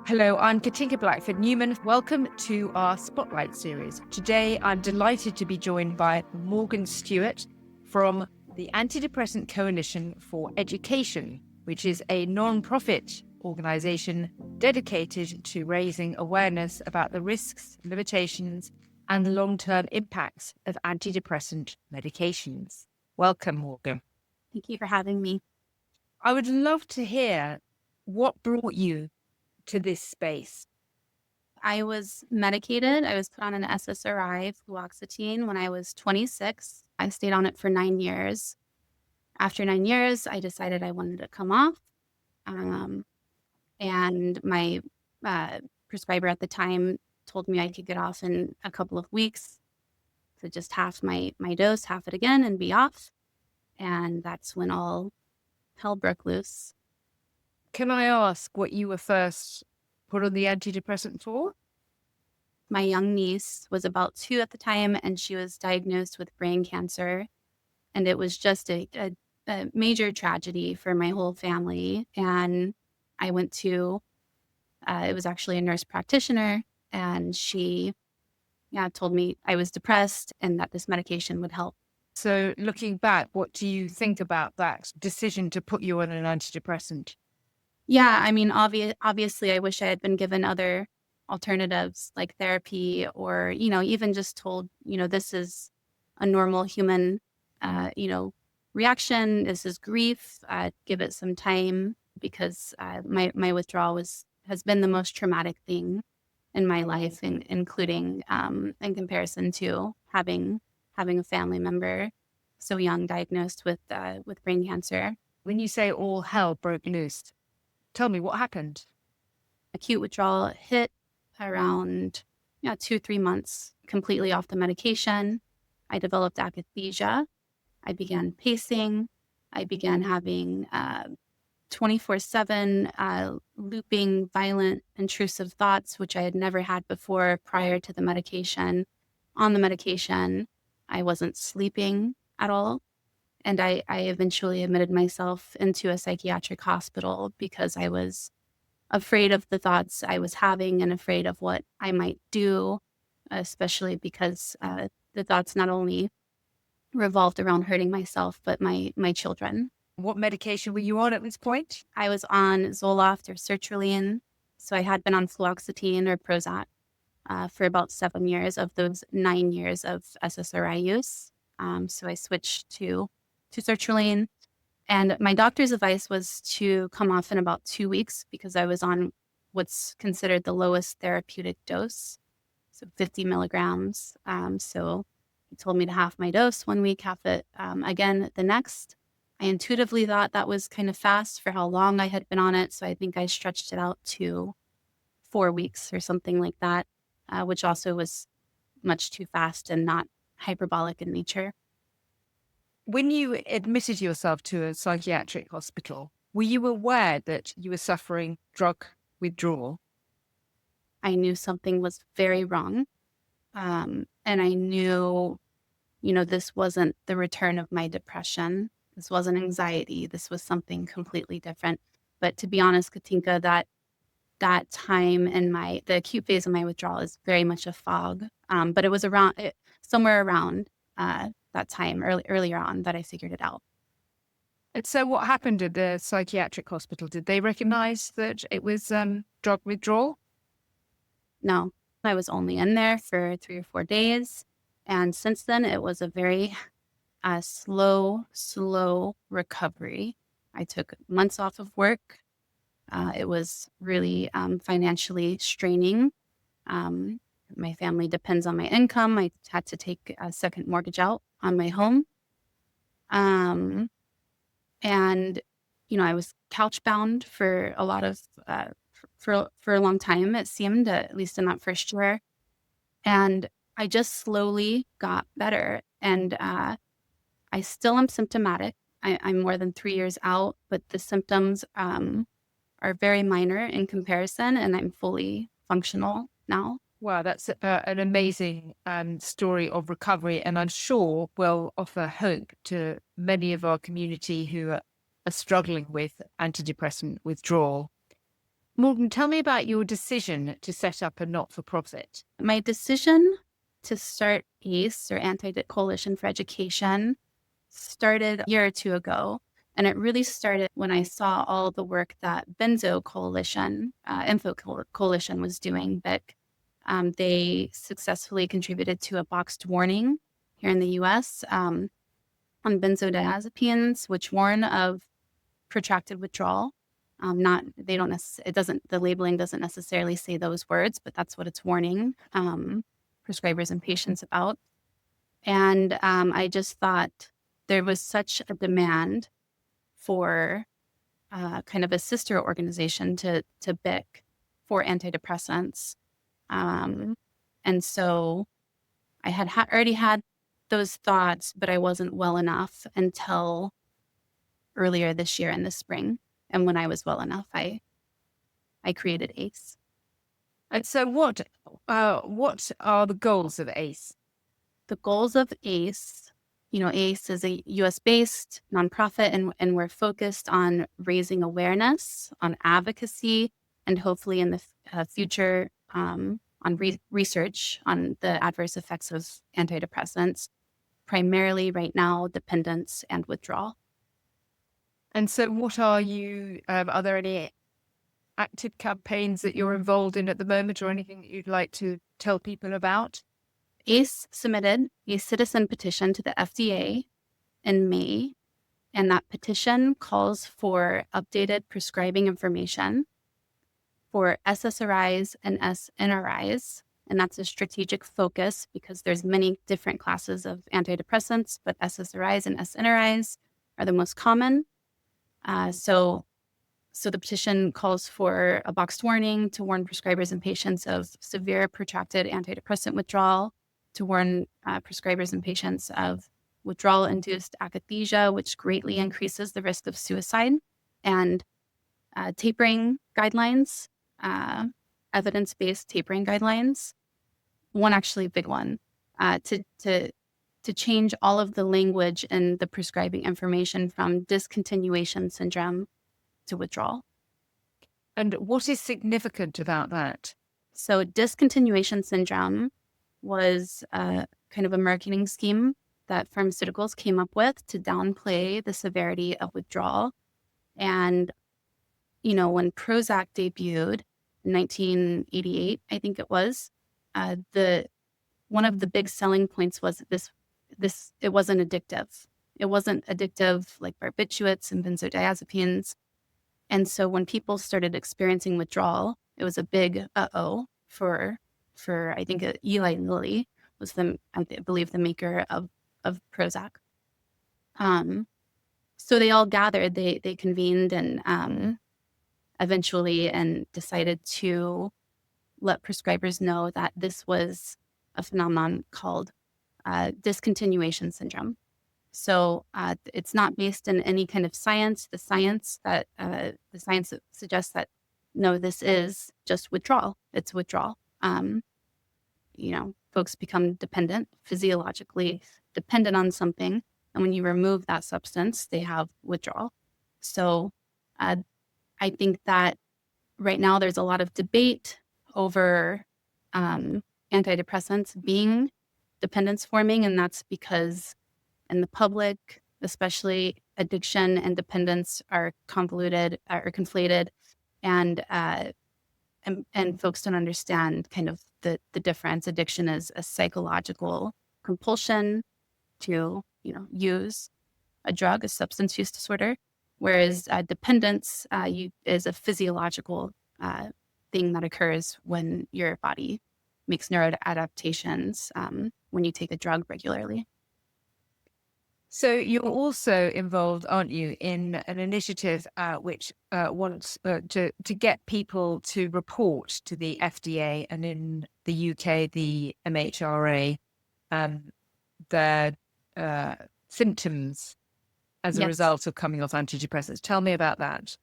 Hello, I'm Katinka Blackford Newman. Welcome to our Spotlight series. Today, I'm delighted to be joined by Morgan Stewart from the Antidepressant Coalition for Education, which is a non-profit organization dedicated to raising awareness about the risks, limitations, and long-term impacts of antidepressant medications. Welcome, Morgan. Thank you for having me. I would love to hear what brought you to this space. I was medicated. I was put on an SSRI, fluoxetine, when I was 26. I stayed on it for 9 years. After 9 years, I decided I wanted to come off. And my prescriber at the time told me I could get off in a couple of weeks. So just half my dose, half it again, and be off. And that's when all hell broke loose. Can I ask what you were first put on the antidepressant for? My young niece was about 2 at the time, and she was diagnosed with brain cancer. And it was just a major tragedy for my whole family. And I went to, it was actually a nurse practitioner, and she told me I was depressed and that this medication would help. So looking back, what do you think about that decision to put you on an antidepressant? Yeah, I mean, obviously, I wish I had been given other alternatives like therapy or, even just told, this is a normal human, reaction. This is grief. Give it some time because my withdrawal has been the most traumatic thing in my life, including in comparison to having a family member so young diagnosed with brain cancer. When you say all hell broke loose, tell me what happened. Acute withdrawal hit around 2-3 months completely off the medication. I developed akathisia. I began pacing. I began having 24/7 looping, violent, intrusive thoughts, which I had never had before prior to the medication. On the medication, I wasn't sleeping at all. And I eventually admitted myself into a psychiatric hospital because I was afraid of the thoughts I was having and afraid of what I might do, especially because the thoughts not only revolved around hurting myself, but my children. What medication were you on at this point? I was on Zoloft or sertraline. So I had been on fluoxetine or Prozac for about 7 years of those 9 years of SSRI use. So I switched to sertraline. And my doctor's advice was to come off in about 2 weeks because I was on what's considered the lowest therapeutic dose, so 50 milligrams. So he told me to half my dose 1 week, half it again the next. I intuitively thought that was kind of fast for how long I had been on it. So I think I stretched it out to 4 weeks or something like that, which also was much too fast and not hyperbolic in nature. When you admitted yourself to a psychiatric hospital, were you aware that you were suffering drug withdrawal? I knew something was very wrong. And I knew, this wasn't the return of my depression. This wasn't anxiety. This was something completely different. But to be honest, Katinka, that time in the acute phase of my withdrawal is very much a fog. But it was somewhere around that time earlier on that I figured it out. And so what happened at the psychiatric hospital? Did they recognize that it was drug withdrawal? No, I was only in there for 3 or 4 days. And since then, it was a very slow recovery. I took months off of work. It was really financially straining. My family depends on my income. I had to take a second mortgage out on my home. And, I was couch bound for a lot of, for a long time, it seemed, at least in that first year. And I just slowly got better. And I still am symptomatic. I'm more than 3 years out, but the symptoms are very minor in comparison, and I'm fully functional now. Wow, that's an amazing story of recovery, and I'm sure will offer hope to many of our community who are struggling with antidepressant withdrawal. Morgan, tell me about your decision to set up a not-for-profit. My decision to start ACE, or Antidepressant Coalition for Education, started a year or two ago. And it really started when I saw all the work that Benzo Coalition, Coalition was doing. That they successfully contributed to a boxed warning here in the U.S. On benzodiazepines, which warn of protracted withdrawal. The labeling doesn't necessarily say those words, but that's what it's warning prescribers and patients about. And I just thought there was such a demand for kind of a sister organization to BIC for antidepressants. And so I had already had those thoughts, but I wasn't well enough until earlier this year in the spring. And when I was well enough, I created ACE. And so what are the goals of ACE? The goals of ACE, ACE is a US-based nonprofit, and we're focused on raising awareness, on advocacy, and hopefully in the future on research on the adverse effects of antidepressants, primarily right now, dependence and withdrawal. And so what are you, are there any active campaigns that you're involved in at the moment, or anything that you'd like to tell people about? ACE submitted a citizen petition to the FDA in May, and that petition calls for updated prescribing information for SSRIs and SNRIs, and that's a strategic focus because there's many different classes of antidepressants, but SSRIs and SNRIs are the most common. So the petition calls for a boxed warning to warn prescribers and patients of severe protracted antidepressant withdrawal, to warn prescribers and patients of withdrawal-induced akathisia, which greatly increases the risk of suicide, and tapering guidelines, evidence-based tapering guidelines. One actually big one, to change all of the language in the prescribing information from discontinuation syndrome to withdrawal. And what is significant about that? So discontinuation syndrome was kind of a marketing scheme that pharmaceuticals came up with to downplay the severity of withdrawal. And, when Prozac debuted in 1988, I think it was, one of the big selling points was it wasn't addictive. It wasn't addictive like barbiturates and benzodiazepines. And so when people started experiencing withdrawal, it was a big uh-oh for I think Eli Lilly was I believe the maker of Prozac. So they all gathered, they convened and eventually and decided to let prescribers know that this was a phenomenon called discontinuation syndrome. So it's not based in any kind of science. The science suggests that no, this is just withdrawal. It's withdrawal. Folks become dependent, physiologically dependent on something, and when you remove that substance, they have withdrawal. So I think that right now there's a lot of debate over antidepressants being dependence forming, and that's because in the public, especially, addiction and dependence are convoluted or conflated, and folks don't understand kind of the difference. Addiction is a psychological compulsion to use a drug, a substance use disorder, whereas dependence is a physiological thing that occurs when your body makes neuroadaptations when you take a drug regularly. So you're also involved, aren't you, in an initiative which wants to get people to report to the FDA and in the UK, the MHRA, their symptoms as a result of coming off antidepressants. Tell me about that.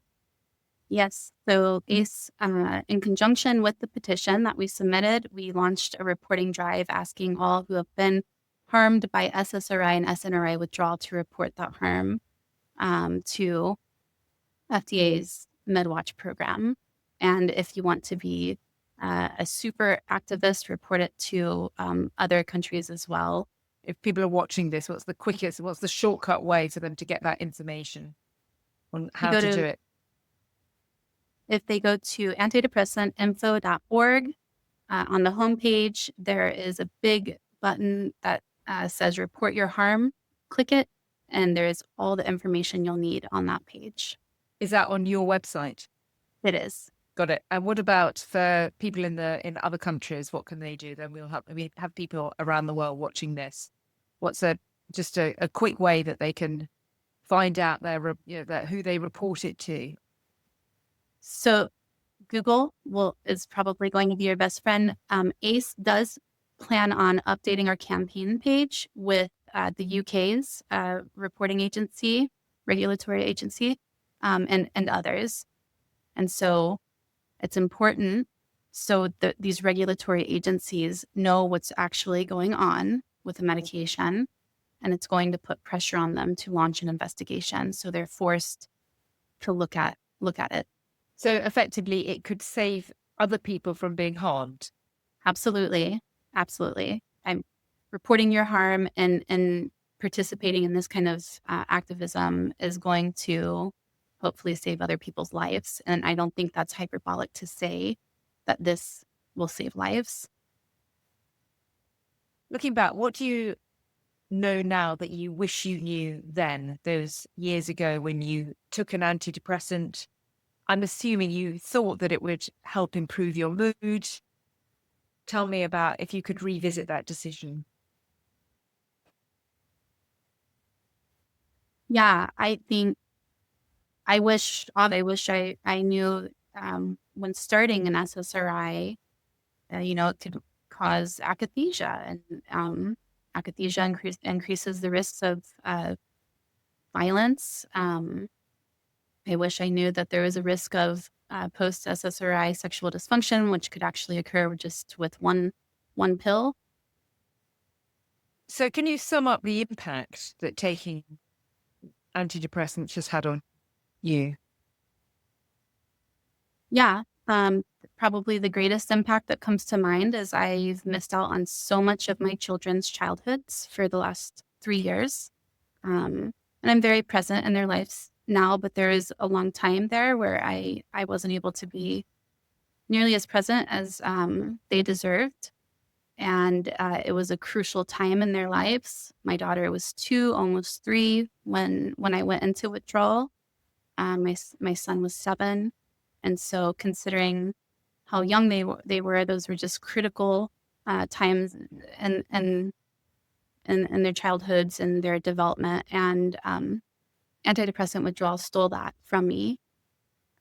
Yes. So ACE, in conjunction with the petition that we submitted, we launched a reporting drive asking all who have been harmed by SSRI and SNRI withdrawal to report that harm to FDA's MedWatch program. And if you want to be a super activist, report it to other countries as well. If people are watching this, what's the shortcut way for them to get that information on how to do it? If they go to antidepressantinfo.org, on the homepage, there is a big button that says report your harm. Click it, and there's all the information you'll need on that page. Is that on your website? It is. Got it. And what about for people in other countries? What can they do? Then we have people around the world watching this. What's a quick way that they can find out who they report it to? So Google is probably going to be your best friend. ACE does plan on updating our campaign page with the UK's reporting agency, regulatory agency, and others. And so it's important so that these regulatory agencies know what's actually going on with the medication, and it's going to put pressure on them to launch an investigation. So they're forced to look at it. So effectively, it could save other people from being harmed. Absolutely. Absolutely. I'm reporting your harm and participating in this kind of activism is going to hopefully save other people's lives. And I don't think that's hyperbolic to say that this will save lives. Looking back, what do you know now that you wish you knew then, those years ago when you took an antidepressant? I'm assuming you thought that it would help improve your mood. Tell me about if you could revisit that decision. Yeah, I think I wish I knew when starting an SSRI, it could cause akathisia, and akathisia increases the risks of violence. I wish I knew that there was a risk of post-SSRI sexual dysfunction, which could actually occur just with one pill. So can you sum up the impact that taking antidepressants has had on you? Yeah. Probably the greatest impact that comes to mind is I've missed out on so much of my children's childhoods for the last 3 years. And I'm very present in their lives now, but there is a long time there where I wasn't able to be nearly as present as they deserved. And it was a crucial time in their lives. My daughter was 2, almost 3 when I went into withdrawal. My son was 7. And so considering how young they were, those were just critical times in their childhoods and their development. And antidepressant withdrawal stole that from me.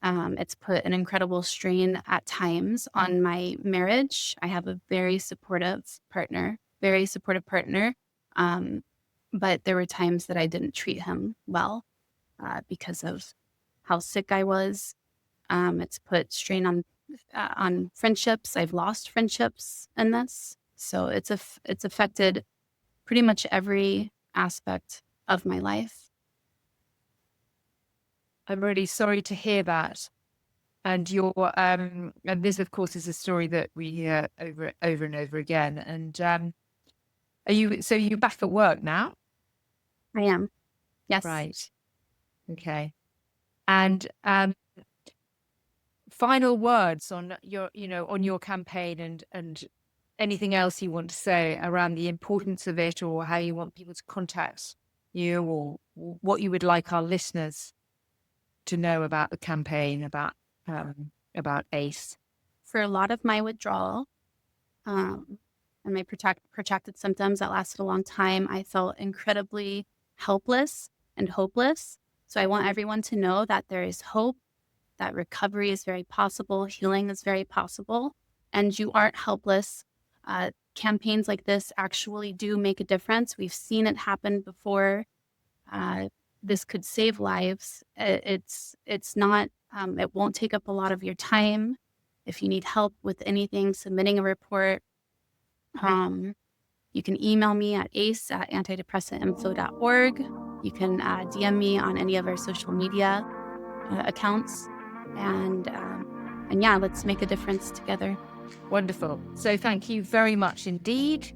It's put an incredible strain at times on my marriage. I have a very supportive partner. But there were times that I didn't treat him well because of how sick I was. It's put strain on friendships. I've lost friendships in this. So it's affected pretty much every aspect of my life. I'm really sorry to hear that. And and this, of course, is a story that we hear over and over again. And you're back at work now? I am. Yes. Right. Okay. And final words on your campaign and anything else you want to say around the importance of it, or how you want people to contact you, or what you would like our listeners to know about the campaign, about ACE. For a lot of my withdrawal and my protracted symptoms that lasted a long time, I felt incredibly helpless and hopeless. So I want everyone to know that there is hope, that recovery is very possible, healing is very possible, and you aren't helpless. Campaigns like this actually do make a difference. We've seen it happen before. This could save lives. It's not, it won't take up a lot of your time. If you need help with anything, submitting a report, you can email me at ace@antidepressantinfo.org. You can DM me on any of our social media accounts. And And yeah, let's make a difference together. Wonderful. So thank you very much indeed.